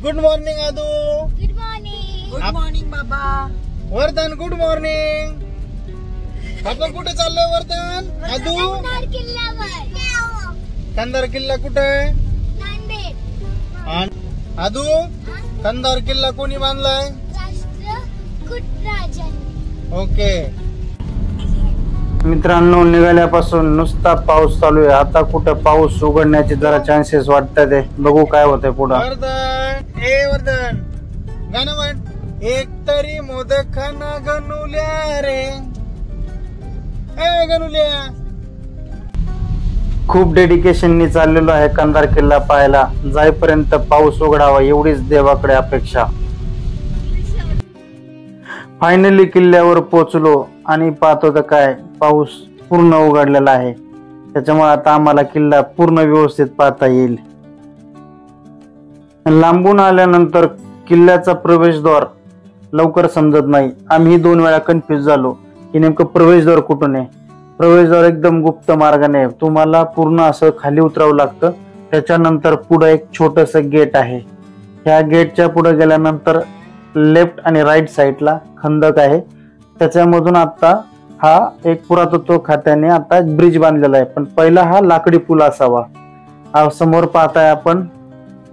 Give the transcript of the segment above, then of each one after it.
Good morning Adu. Good morning. Good morning बाबा. Vardhan good morning. आपण कुठे चाललोय वर्धन? आदू कंधार किल्ल्यावर. कंधार किल्ला कुठे आहे? नांदेड. आदू कंधार किल्ला कोणी बांधलाय? राष्ट्रकूट राजांनी. ओके मित्रांनो, निघाल्यापासून नुसता पाऊस चालू आहे. आता कुठं पाऊस उघडण्याचे जरा चान्सेस वाटतात आहे. बघू काय होतंय पुढे. वर्धन ए वर्धन गाणं म्हण. एक तरी मोदक खाना गणुल्या रे ए गणुल्या. खूप डेडिकेशननी चाललेलो आहे कंधार किल्ला पाहायला. जाईपर्यंत पाऊस उघडावा एवढीच देवाकडे अपेक्षा. फायनली किल्ल्यावर पोहोचलो आणि पाहतो तर काय पाऊस पूर्ण उघडलेला आहे. त्याच्यामुळे आता आम्हाला किल्ला पूर्ण व्यवस्थित पाहता येईल. लांबून आल्यानंतर किल्ल्याचा प्रवेशद्वार लवकर समजत नाही. आम्ही 2 वेळा कन्फ्युज झालो की नेमकं प्रवेशद्वार कुठून आहे. प्रवेशद्वार एकदम गुप्त मार्गाने तुम्हाला पूर्ण असं खाली उतरावं लागतं. त्याच्यानंतर पुढे एक छोटस गेट आहे. ह्या गेटच्या पुढे गेल्यानंतर लेफ्ट आणि राईट साईडला खंदक आहे. त्याच्यामधून आता हा एक पुरातत्व खात्याने आता एक ब्रिज बांधलेला आहे. पण पहिला हा लाकडी पूल असावा. हा समोर पाहताय आपण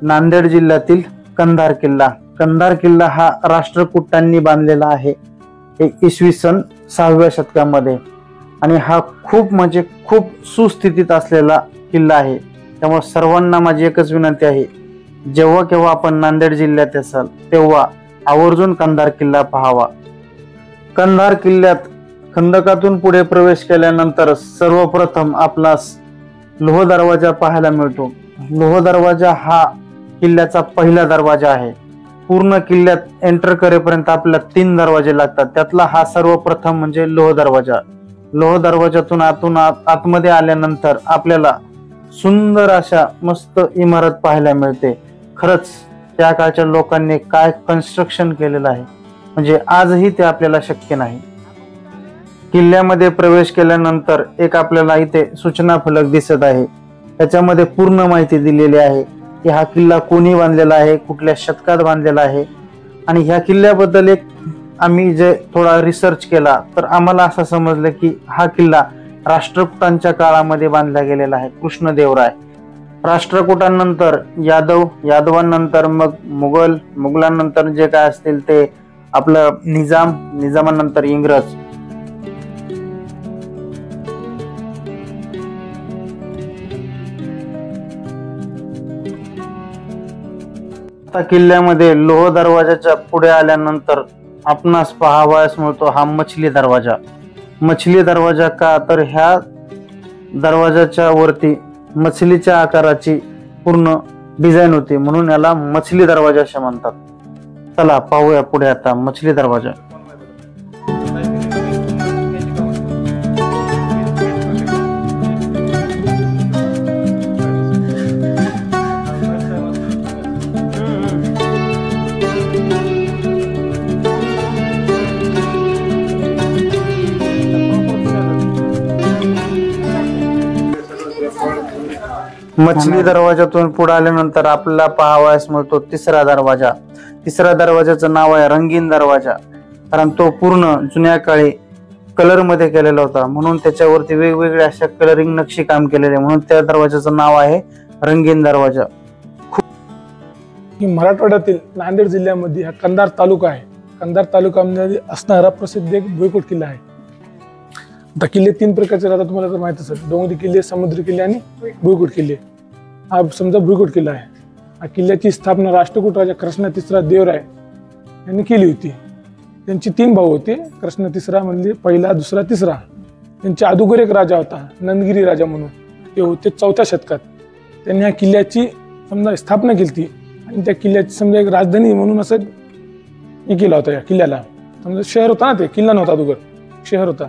नांदेड जिल्ह्यातील कंधार किल्ला. कंधार किल्ला हा राष्ट्रकूटांनी बांधलेला आहे इसवी सन 6व्या शतकामध्ये. आणि हा खूप म्हणजे खूप सुस्थितीत असलेला किल्ला आहे. त्यामुळे सर्वांना माझी एकच विनंती आहे, जेव्हा केव्हा आपण नांदेड जिल्ह्यात असाल तेव्हा आवर्जून कंधार किल्ला पाहावा. कंधार किल्ल्यात खंदकातून पुढे प्रवेश केल्यानंतर सर्वप्रथम आपला लोह दरवाजा पाहायला मिळतो. लोह दरवाजा हा किल्ल्याचा पहिला दरवाजा आहे. पूर्ण किल्ल्यात एंटर करेपर्यंत आपल्याला 3 दरवाजे लागतात. त्यातला हा सर्वप्रथम म्हणजे लोह दरवाजा. लोह दरवाजातून आतमध्ये आल्यानंतर आपल्याला सुंदर अशा मस्त इमारत पाहायला मिळते. खरंच त्या काळच्या लोकांनी काय कन्स्ट्रक्शन केलेलं आहे, म्हणजे आजही ते आपल्याला शक्य नाही. किल्ल्यामध्ये प्रवेश केल्यानंतर एक आपल्याला इथे सूचना फलक दिसत आहे. त्याच्यामध्ये पूर्ण माहिती दिलेली आहे की हा किल्ला कोणी बांधलेला आहे, कुठल्या शतकात बांधलेला आहे. आणि ह्या किल्ल्याबद्दल एक आम्ही जे थोडा रिसर्च केला तर आम्हाला असं समजलं की हा किल्ला राष्ट्रकूटांच्या काळामध्ये बांधला गेलेला आहे. कृष्णदेवराय. राष्ट्रकूटांनंतर यादवांनंतर मग मुघलांनंतर जे काय असतील ते आपलं निजामानंतर इंग्रज. आता किल्ल्यामध्ये लोह दरवाजाच्या पुढे आल्यानंतर आपणास पाहावयास मिळतो हा मछली दरवाजा. मछली दरवाजा का तर ह्या दरवाजाच्या वरती मछलीच्या आकाराची पूर्ण डिझाईन होती, म्हणून याला मछली दरवाजा असे म्हणतात. चला पाहूया पुढे आता मछली दरवाजा. मछली दरवाजातून पुढे आल्यानंतर आपल्याला पाहावयास मिळतो तिसरा दरवाजा. तिसऱ्या दरवाजाचं नाव आहे रंगीन दरवाजा. कारण तो पूर्ण जुन्या काळी कलर मध्ये केलेला होता, म्हणून त्याच्यावरती वेगवेगळ्या अशा कलरिंग नक्षी काम केलेले, म्हणून त्या दरवाजाचं नाव आहे रंगीन दरवाजा. मराठवाड्यातील नांदेड जिल्ह्यामध्ये हा कंधार तालुका आहे. कंधार तालुक्यामध्ये असणारा प्रसिद्ध एक भुईकोट किल्ला आहे. आता किल्ले 3 प्रकारचे राहतात, तुम्हाला तर माहित असेल. डोंगरी किल्ले, समुद्री किल्ले आणि भुईकोट किल्ले. हा समजा भुईकोट किल्ला आहे. हा किल्ल्याची स्थापना राष्ट्रकूट राजा कृष्ण तिसरा देवराय यांनी केली होती. त्यांची 3 भाऊ होते. कृष्ण तिसरा म्हणजे पहिला, दुसरा, तिसरा. त्यांच्या अगोदर एक राजा होता नंदगिरी राजा म्हणून, ते होते 4थ्या शतकात. त्यांनी ह्या किल्ल्याची समजा स्थापना केली आणि त्या किल्ल्याची समजा एक राजधानी म्हणून असं हे केला होता. या किल्ल्याला समजा शहर होता ना, ते किल्ला नव्हता, अगोदर शहर होता.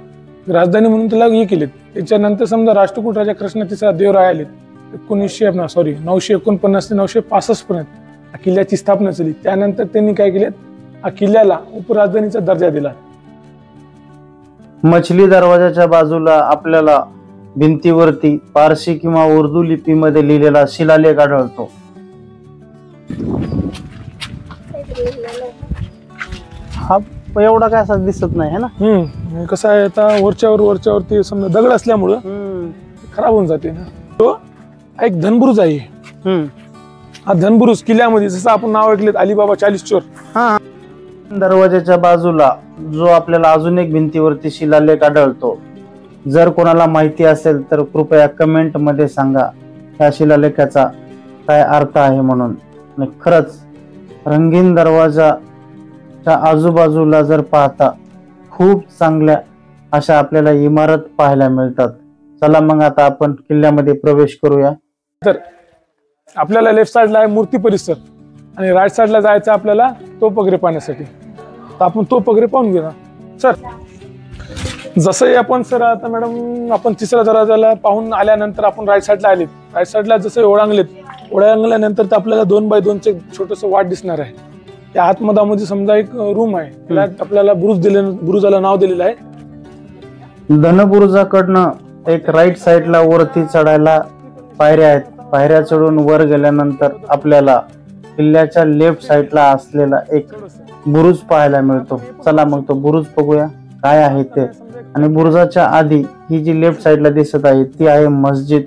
राजधानी म्हणून त्याला हे केले. त्याच्यानंतर समजा राष्ट्रकूट राजा कृष्ण तिसरा देवराय आले 949 ते 965 पर्यंत किल्ल्याची स्थापना झाली. त्यानंतर त्यांनी काय केले, हा किल्ल्याला उपराजधानीचा दर्जा दिला. मछली दरवाजाच्या बाजूला आपल्याला भिंतीवरती पारसी किंवा उर्दू लिपीमध्ये लिहिलेला शिलालेख आढळतो. हा एवढा काय असं दिसत नाही है ना. कसं आहे आता वरच्यावर ते समजा दगड असल्यामुळं खराब होऊन जाते ना. तो एक धनबुरुज आहे. हा धनबुरुज किल्ल्यामध्ये जसं आपण नाव ऐकलेत अलिबाबा 40 चोर. हा दरवाजाच्या बाजूला जो आपल्याला अजून एक भिंतीवरती शिलालेख आढळतो, जर कोणाला माहिती असेल तर कृपया कमेंट मध्ये सांगा या शिलालेखाचा काय अर्थ आहे म्हणून. आणि खरंच रंगीन दरवाजाच्या आजूबाजूला जर पाहता खूप चांगल्या अशा आपल्याला इमारत पाहायला मिळतात. चला मग आता आपण किल्ल्यामध्ये प्रवेश करूया. तर आपल्याला लेफ्ट साइडला आहे मूर्ती परिसर आणि राईट साइडला जायचं आपल्याला तोफ वगैरे पाहण्यासाठी. तर आपण तोफ वगैरे पाहून घेऊ सर. जसंही आपण सर आता मॅडम आपण तिसऱ्या दरवाजाला पाहून आल्यानंतर आपण राईट साइडला आलेत. राईट साइडला जसं ओळंगल्यानंतर तर आपल्याला 2 बाय 2 छोटस वाट दिसणार आहे. त्या आतमधामध्ये समजा एक रूम आहे, त्याला आपल्याला बुरुजाला नाव दिलेलं आहे धनबुरुजाकडनं एक राईट साइडला वरती चढायला पायऱ्या आहेत. पायऱ्या चढून वर गेल्यानंतर आपल्याला किल्ल्याच्या लेफ्ट साइडला असलेला एक बुरुज पाहायला मिळतो. चला मग तो बुरुज बघूया काय आहे ते. आणि बुरुजाच्या आधी ही जी लेफ्ट साइडला दिसत आहे ती आहे मस्जिद.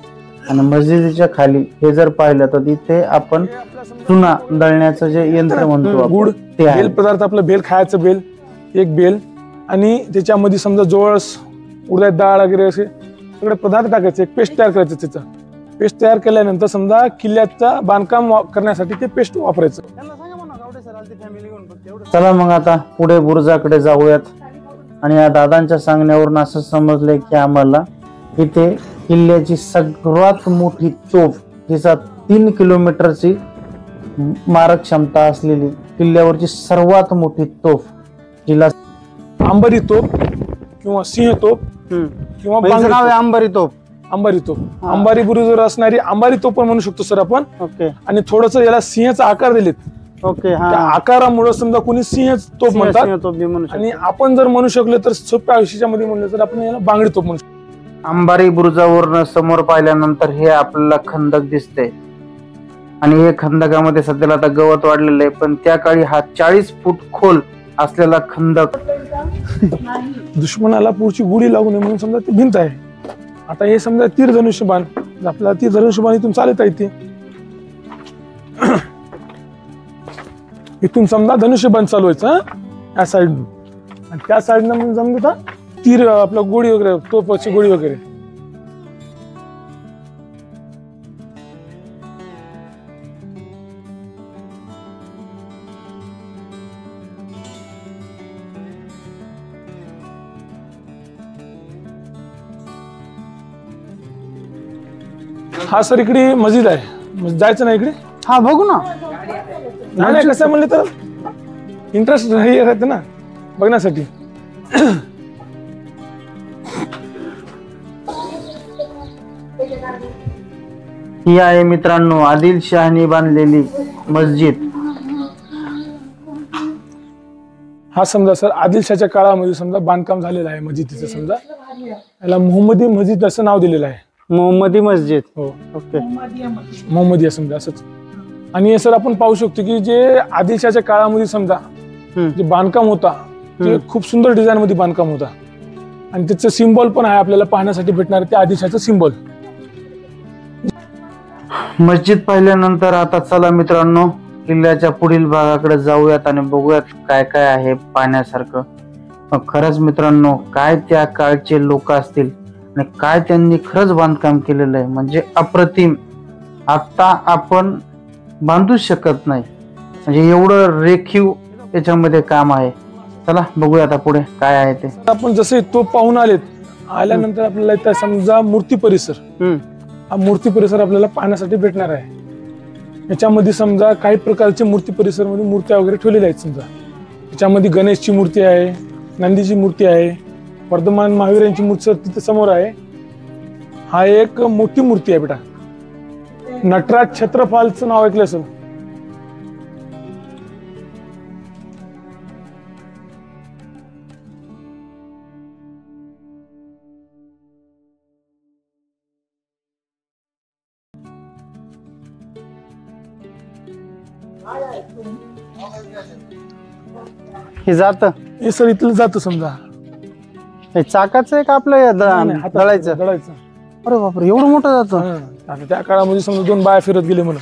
आणि मस्जिदीच्या खाली हे जर पाहिलं तर तिथे आपण चुना दळण्याचं जे यंत्र म्हणतो गुड ते आहे. बेल पदार्थ आपलं बेल खायचं बेल, एक बेल आणि त्याच्यामध्ये समजा जवळस उडदाची डाळ वगैरे असे सगळे पदार्थ टाकायचे. एक पेस्ट तयार करायचं. त्याचं पेस्ट तयार केल्यानंतर समजा किल्ल्याचा बांधकाम करण्यासाठी ते पेस्ट वापरायचं. चला मग आता पुढे बुरुजाकडे जाऊयात. आणि या दादांच्या सांगण्यावरून असं समजलंय की आम्हाला इथे किल्ल्याची सर्वात मोठी तोफ, जिचा 3 किलोमीटरची मारक क्षमता असलेली किल्ल्यावरची सर्वात मोठी तोफ, जिला अंबारी तोफ किंवा सिंह तोफ किंवा नाव आहे अंबारी तोफ. अंबारी तोफ, अंबारी बुरुजावर असणारी अंबारी तोफ पण म्हणू शकतो सर आपण. ओके. आणि थोडस याला सिंहचा आकार दिलेत. ओके. त्या आकारामुळे समजा कोणी सिंह तोफ म्हणतात. आणि आपण जर म्हणू शकलो तर सोप्या आयुष्यामध्ये म्हणलं तर आपण याला बांगडी तोफ म्हणू शकतो. अंबारी बुरुजावरून समोर पाहिल्यानंतर हे आपल्याला खंदक दिसते. आणि हे खंदकामध्ये सध्याला आता गवत वाढलेलं आहे, पण त्या काळी हा 40 फूट खोल असलेला खंदक. दुश्मनाला पुढची गुढी लागू नये म्हणून समजा ती भिंत आहे. आता हे समजा तीर धनुष्यबाण, आपल्याला तीर धनुष्यबाण इथून चालत आहे. ते इथून समजा धनुष्यबाण चालवायचं या साईडनं, आणि त्या साईडनं म्हणजे समजा तीर आपलं गोळी वगैरे, तोफाची गोळी वगैरे. हा सर इकडे मस्जिद आहे, जायचं ना इकडे. हा बघू ना. नाही कसं म्हणलं तर इंटरेस्ट हे राहते ना बघण्यासाठी. ही आहे मित्रांनो आदिलशहाने बांधलेली मस्जिद. हा समजा सर आदिलशाच्या काळामध्ये समजा बांधकाम झालेलं आहे मस्जिदीचं. समजा याला मोहम्मदी मस्जिद असं नाव दिलेलं आहे. मोहम्मदी मस्जिद. हो. ओके. मोहम्मदी समजा असंच. आणि सर आपण पाहू शकतो की जे आदिलशाच्या काळामध्ये समजा जे बांधकाम होता ते खूप सुंदर डिझाईन मध्ये बांधकाम होता. आणि त्याचं सिम्बॉल पण आहे आपल्याला पाहण्यासाठी भेटणार, ते आदिलशाचं सिम्बॉल. मस्जिद पाहिल्यानंतर आता चला मित्रांनो किल्ल्याच्या पुढील भागाकडे जाऊयात आणि बघूयात काय काय आहे पाहण्यासारखं. मग खरंच मित्रांनो काय त्या काळचे लोक असतील आणि काय त्यांनी खरंच बांधकाम केलेलं आहे म्हणजे अप्रतिम. आता आपण बांधूच शकत नाही, म्हणजे एवढं रेखीव त्याच्यामध्ये काम आहे. चला बघूया आता पुढे काय आहे ते. आपण जसे तो पाहून आल्यानंतर आपल्याला इथं समजा मूर्ती परिसर, हा मूर्ती परिसर आपल्याला पाहण्यासाठी भेटणार आहे. याच्यामध्ये समजा काही प्रकारचे मूर्ती परिसर मध्ये मूर्त्या वगैरे ठेवलेल्या आहेत. समजा त्याच्यामध्ये गणेशची मूर्ती आहे, नंदीची मूर्ती आहे, वर्धमान महावीरांची मूर्ती तिथे समोर आहे. हा एक मोठी मूर्ती आहे बेटा, नटराज छत्रपालचं नाव ऐकलं असेल. हे जात हे सर इथलं जातं समजा. चाकाचं आहे का आपलं दळायचं? दळायचं. अरे बापरे, एवढं मोठं जातं. आता त्या काळामध्ये समजा 2 बाया फिरत गेले म्हणून,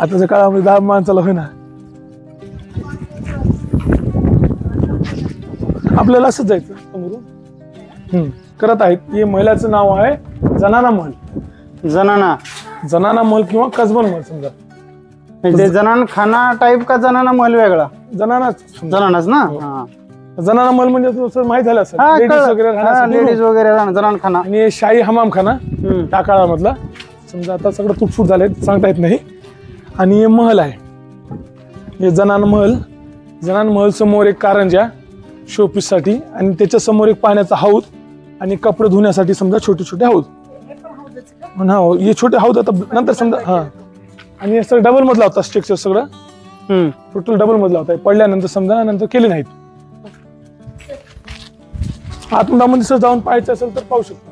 आताच्या काळामध्ये 10 माणसाला होईना. आपल्याला असंच जायचं समोरून. करत आहेत. हे महिलाचं नाव आहे जनाना महल. जनाना महल किंवा कसबन महल समजा. म्हणजे जनान खाना टाईप का जनाना महल वेगळा? जनानाच ना. जनाना महल म्हणजे माहित झालं असं लेडीज वगैरे जनान खाना. आणि शाही हमाम खाना त्या काळामधला समजा. आता सगळं तुटफूट झालंय, सांगता येत नाही. आणि हे महल आहे, हे जनान महल. जनान महल समोर एक कारंजा शोपीस साठी, आणि त्याच्या समोर एक पाण्याचा हौद आणि कपडे धुण्यासाठी समजा छोटे छोटे हौद. हे छोटे हौद आता नंतर समजा. आणि हे सगळं डबल मधला होता स्ट्रक्चर, सगळं टोटल डबल मधला होता. पडल्यानंतर समजा नंतर केले नाहीत. आतमध्ये सर जाऊन पाहायचं असेल तर पाहू शकता.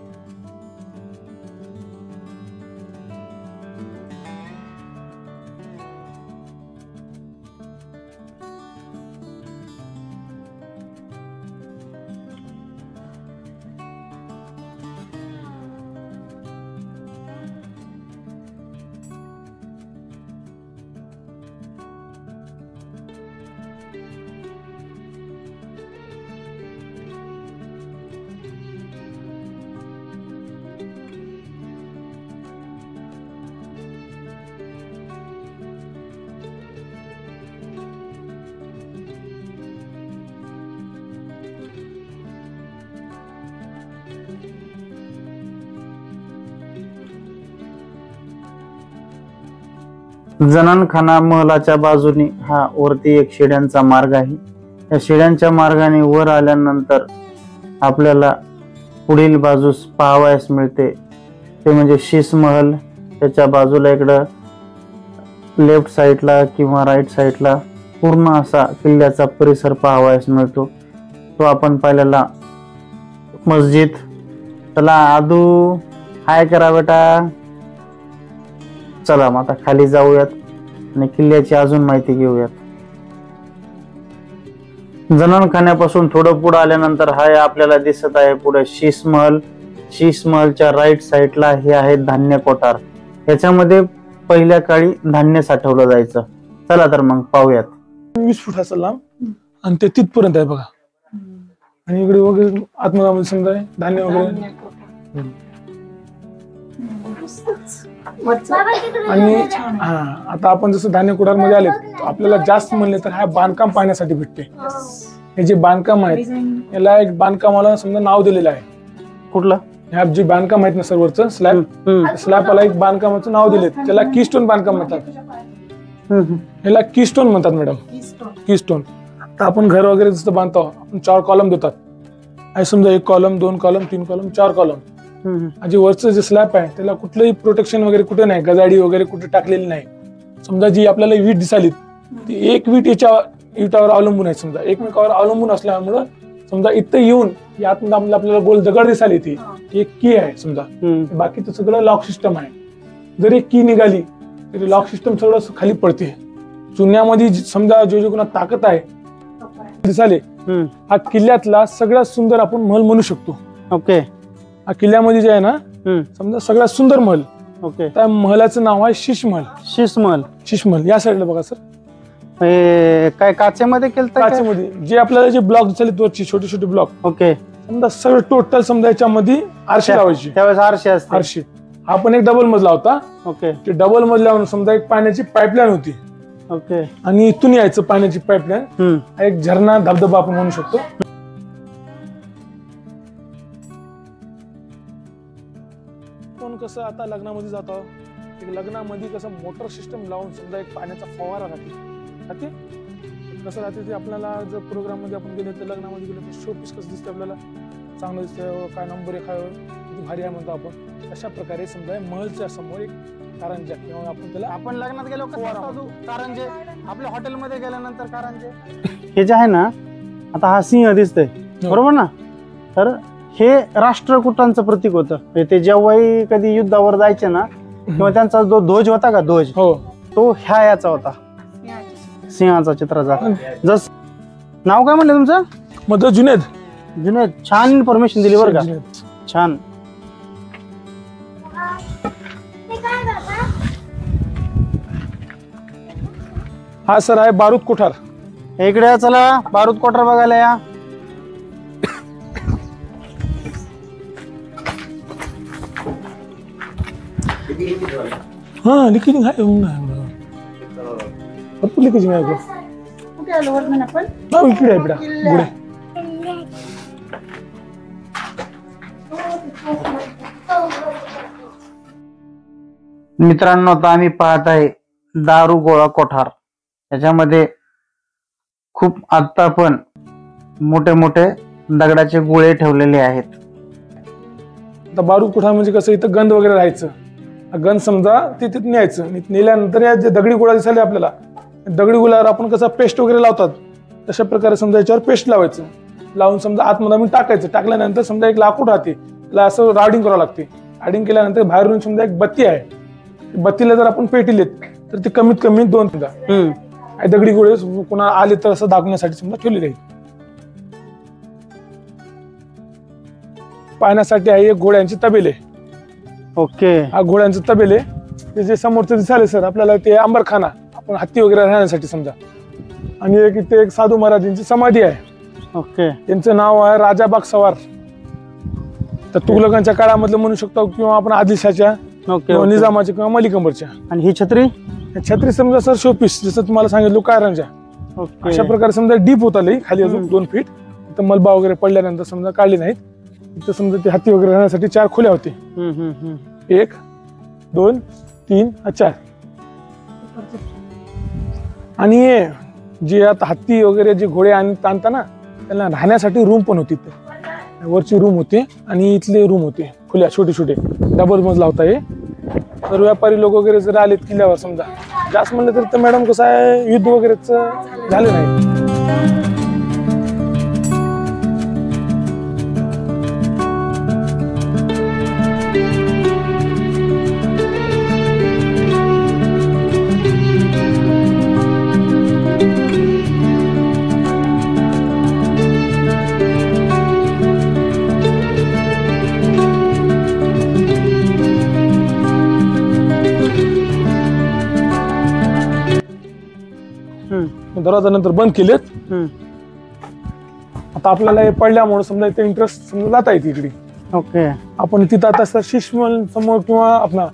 जनानखाना महलाच्या बाजूने हा वरती एक शिड्यांचा मार्ग आहे. या शिड्यांच्या मार्गाने वर आल्यानंतर आपल्याला पुढील बाजूस पाहावयास मिळते ते म्हणजे शीश महल. त्याच्या बाजूला इकडं लेफ्ट साईडला किंवा राईट साईडला पूर्ण असा किल्ल्याचा परिसर पाहावयास मिळतो. तो आपण पाहिलेला मस्जिद. चला आदू हाय करा बेटा. चला मग आता खाली जाऊयात आणि किल्ल्याची अजून माहिती घेऊयात. जनानखान्यापासून थोडं पुढे आल्यानंतर हा आपल्याला दिसत आहे पुढे शीश महल. शीश महलच्या राईट साईडला हे आहे धान्य कोठार. याच्यामध्ये पहिल्या काळी धान्य साठवलं जायचं. चला तर मग पाहूयात. 20 फूट असं लांब आणि ते तिथपर्यंत आहे बघा. आणि इकडे वगैरे आतमध्ये समजा धान्य वगैरे. आणि आता आपण जसं धान्य कुठार मध्ये आले, आपल्याला जास्त म्हणले तर हा बांधकाम पाहण्यासाठी भेटते. हे जे बांधकाम आहे याला एक बांधकामाला समजा नाव दिलेलं आहे. कुठलं? ह्या जे बांधकाम आहेत ना सर्वरचं स्लॅब, स्लॅबला एक बांधकामाचं नाव दिले, त्याला कीस्टोन बांधकाम म्हणतात. याला कीस्टोन म्हणतात मॅडम, कीस्टोन. तर आपण घर वगैरे जसं बांधतो आपण 4 कॉलम देतात. आणि समजा 1 कॉलम 2 कॉलम 3 कॉलम 4 कॉलम. जे वरचं जे स्लॅब आहे त्याला कुठलंही प्रोटेक्शन वगैरे कुठे नाही, गजाडी वगैरे कुठे टाकलेली नाही. समजा जी आपल्याला वीट दिसाली ती एक वीट इटावर अवलंबून आहे. समजा एकमेकावर अवलंबून असल्यामुळं समजा इथं येऊन यातून आपल्याला गोल दगड दिसाली ती एक की आहे समजा. बाकीचं सगळं लॉक सिस्टम आहे. जर एक की निघाली तरी लॉक सिस्टम सगळं खाली पडते. जुन्यामध्ये समजा जो कोणा ताकद आहे दिसाले, हा किल्ल्यातला सगळ्यात सुंदर आपण महल म्हणू शकतो. ओके. हा किल्ल्यामध्ये जे आहे ना समजा सगळ्यात सुंदर महल. ओके. त्या महलाचं नाव आहे शीश महल. शीश महल. शीश महल या साईडला बघा सर. काय काचेमध्ये केलं? काचेमध्ये जे आपल्याला जे ब्लॉक दिसले वरची छोटे छोटे ब्लॉक. ओके. समजा सगळं टोटल समजा याच्यामध्ये आरशी लावायची. त्यावेळेस आरशी असते. आरशी हा पण एक डबल मजला होता. ओके. ते डबल मजल्यावर समजा एक पाण्याची पाईपलाईन होती. ओके. आणि इथून यायचं पाण्याची पाईपलाईन. एक झरणा धबधबा आपण म्हणू शकतो. पण कसं आता लग्नामध्ये जातो, लग्नामध्ये कसं मोटर सिस्टम लावून समजा एक पाण्याचा फवारा राहते. कसं राहते ते आपल्याला जर प्रोग्राम मध्ये आपण गेलो तर लग्नामध्ये गेलो तर शोपीस कसं दिसतं आपल्याला, चांगलं दिसतं, काय नंबर 1 किती भारी आहे म्हणतो आपण. अशा प्रकारे समजा महलच्या समोर एक कारंजा किंवा आपण त्याला आपण लग्नात गेलो कारंजे, आपल्या हॉटेलमध्ये गेल्यानंतर कारंजे हे जे आहे ना, आता हा सिंह दिसतोय बरोबर ना, तर हे राष्ट्रकुटांचं प्रतीक होतं. ते जेव्हाही कधी युद्धावर जायचे ना किंवा त्यांचा जो ध्वज होता का, ध्वज तो ह्या याचा होता. सिंहाचा चित्राचा. जस नाव काय म्हणलं तुमचं? मग जुनेद. जुनेद, छान इन्फॉर्मेशन दिली बरं का. छान. ते काय बाबा? हा सर आहे बारूद कोठार. इकडे या, चला बारूद कोठार बघायला या. हा लिखिंग आहे भरपूर लिखिंग आहे. कुठे आलो वर्णन आपण? इकडे आहे बेटा पुढे. मित्रांनो, आता आम्ही पाहत आहे दारुगोळा कोठार. त्याच्यामध्ये खूप आता पण मोठे मोठे दगडाचे गोळे ठेवलेले आहेत. आता बारूद कोठार म्हणजे कसं, इथं गंध वगैरे राहायचं. गंध समजा तिथे न्यायचं, नेल्यानंतर या जे दगडी गोळा दिसायला आपल्याला, दगडी गोळ्यावर आपण कसं पेस्ट वगैरे लावतात तशा प्रकारे समजा याच्यावर पेस्ट लावायचं. लावून समजा आतमध्ये आम्ही टाकायचं. टाकल्यानंतर समजा एक लाकूड राहते, त्याला असं रावडिंग करावं लागते. रावडिंग केल्यानंतर बाहेरून समजा एक बत्ती आहे, बत्तीला जर आपण पेटिलेत तर ते कमीत कमी 2 दगडी गोळे कोणा आले तर असं दाखवण्यासाठी समजा ठेवले जाईल. पाहण्यासाठी आहे एक घोड्यांचे तबेले. ओके. हा घोड्यांचे तबेले ते जे समोरचं दिसाले सर आपल्याला ते अंबरखाना, आपण हत्ती वगैरे राहण्यासाठी समजा. आणि एक इथे एक साधू महाराजांची समाधी आहे. ओके. त्यांचं नाव आहे राजाबाग सवार. तर तुघलकांच्या काळामधलं म्हणू शकतो किंवा आपण आदिलशाच्या किंवा निजामाच्या किंवा मलिक अंबरच्या. आणि ही छत्री? छत्री समजा सर शोपीस, जसं तुम्हाला सांगितलं कायरांच्या. अशा प्रकारे समजा डीप होता लई खाली अजून 2 फीट. इथं मलबा वगैरे पडल्यानंतर समजा काढले नाहीत. इथं समजा ते हत्ती वगैरे राहण्यासाठी 4 खोल्या होते. 1 2 3 4. आणि जे आता हत्ती वगैरे जे घोडे आणता ना, त्यांना राहण्यासाठी रूम पण होती. वरची रूम होते आणि इथले रूम होते खुल्या छोटे छोटे डबल मजला होता हे. तर व्यापारी लोक वगैरे जर आलेत किल्ल्यावर समजा जास्त म्हणलं तर मॅडम कसं आहे, युद्ध वगैरेच झालं नाही. दरवाजा नंतर बंद केलेत. आता आपल्याला हे पडल्यामुळे समजा इथे इंटरेस्ट समजा जाता येते इकडे. ओके. आपण तिथं आता सर शिशमल समोर किंवा आपला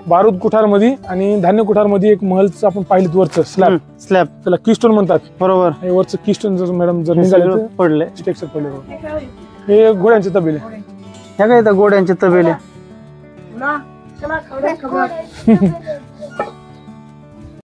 बारूद कोठार मध्ये आणि धान्य कोठार मध्ये एक महलचं आपण पाहिलं वरचं स्लॅब, त्याला कीस्टोन म्हणतात. बरोबर. हे वरचं कीस्टोन जर मॅडम जर निघाले पडले स्ट्रक्चर पडले. हे घोड्यांचे तबेले. ह्या काय घोड्यांचे तबेले? चला खबर